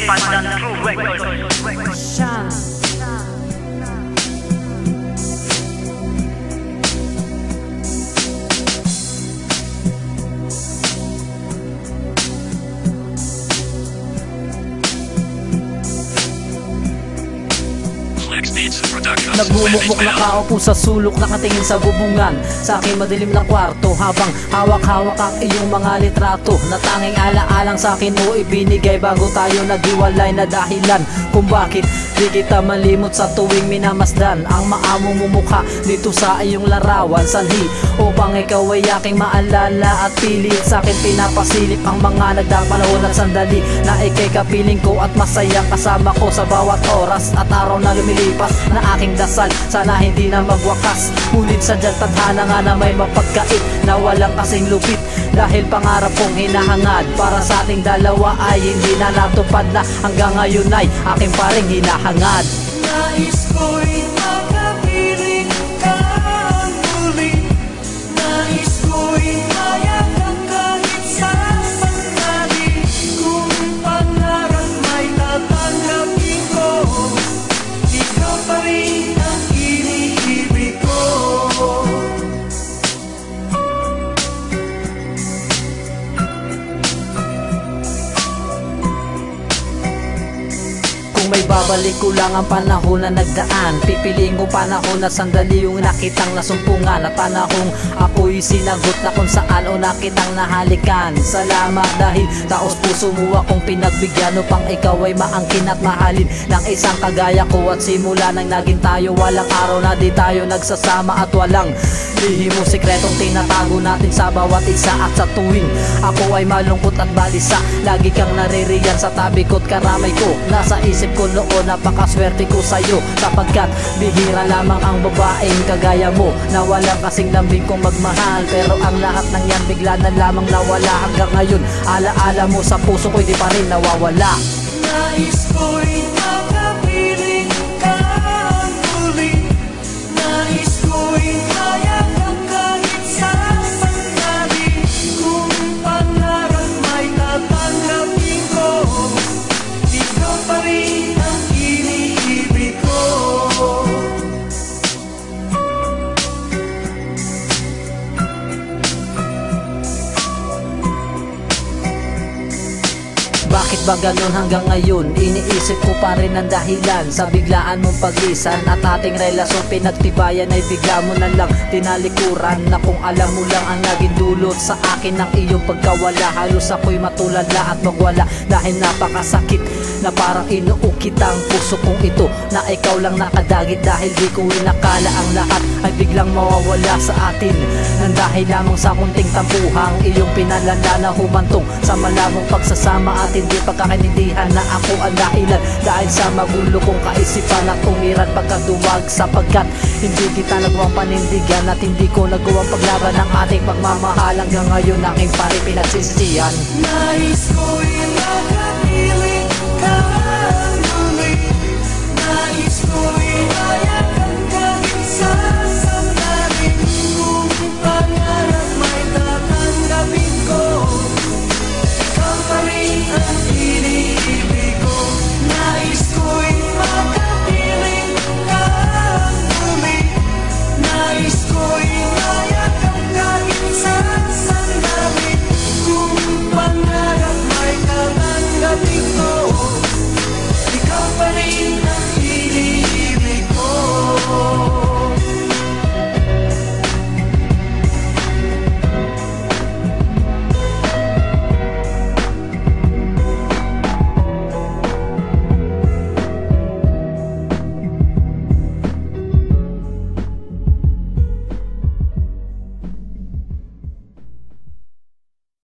Pandan True Records. Sean. Nagmumukmuk nakaupo sa sulok, nakatingin sa bubungan sa aking madilim na kwarto, habang hawak-hawak ang iyong mga litrato na tanging ala-alang sa akin mo ibinigay bago tayo naghiwalay, na dahilan kung bakit di kita malimot sa tuwing minamasdan ang maamong mumukha dito sa iyong larawan, sanhi upang ikaw ay aking maalala at pilit sa akin pinapasilip ang mga nagdapanahon at sandali na ikay kapiling ko at masayang kasama ko sa bawat oras at araw na lumilipas na aking dasal, sana hindi na magwakas. Ngunit sadyang tadhana nga na may mapagkait na walang kasing lupit, dahil pangarap kong hinahangad para sa ating dalawa ay hindi na natupad na hanggang ngayon ay aking pa ring hinahangad. Nais ko'y makapiling ka muli, nais ko'y mayakan kahit sa sandali. Kung pangarap may tatanggapin ko, ikaw pa rin ang iniibig ko. Kung may babalik ko lang ang panahon na nagdaan, pipiliin ko panahon na sandali yung nakitang nasumpungan, at panahong ako'y sinagot na kung saan o nakitang nahalikan. Salamat dahil taos puso mo akong pinagbigyan upang ikaw ay maangkin at mahalin ng isang kagaya ko. At simula nang naging tayo, walang araw na di tayo nagsasama at walang lihim mo sikretong tinatago natin sa bawat isa. At sa tuwing ako ay malungkot at balisa, lagi kang naririyan sa tabi ko't karamay ko. Nasa isip ko noon, napakaswerte ko sa'yo, sapagkat bihira lamang ang babaeng kagaya mo na walang kasing lambing kong magmahal. Pero ang lahat ng yan bigla na lamang nawala, hanggang ngayon alaala mo sa puso ko'y di pa rin nawawala. Nais ko'y makapiling ka muli, nais ko'y mayakan kahit sa sandali. Kung pangarap may tatanggapin ko, ikaw pa rin ang iniibig ko. Bakit ba ganun hanggang ngayon? Iniisip ko pa rin ang dahilan sa biglaan mong paglisan at ating relasyon pinagtibayan ay bigla mo na lang tinalikuran, na kung alam mo lang ang naging dulot sa akin ng iyong pagkawala. Halos ako'y matulala at magwala dahil napakasakit na parang inuukit ang puso kong ito, na ikaw lang nakadagit dahil di ko inakala ang lahat ay biglang mawawala sa atin, nang dahil lamang sa kunting tampuhang iyong pinalala na humantong sa malamong pagsasama at hindi pagkakaintindihan na ako ang dahilan dahil sa magulo kong kaisipan at umiran pagkaduwag, sapagkat hindi kita nagawang panindigan at hindi ko nagawang paglaban ng ating pagmamahal. Hanggang ngayon aking pare pinagsisisihan. Nais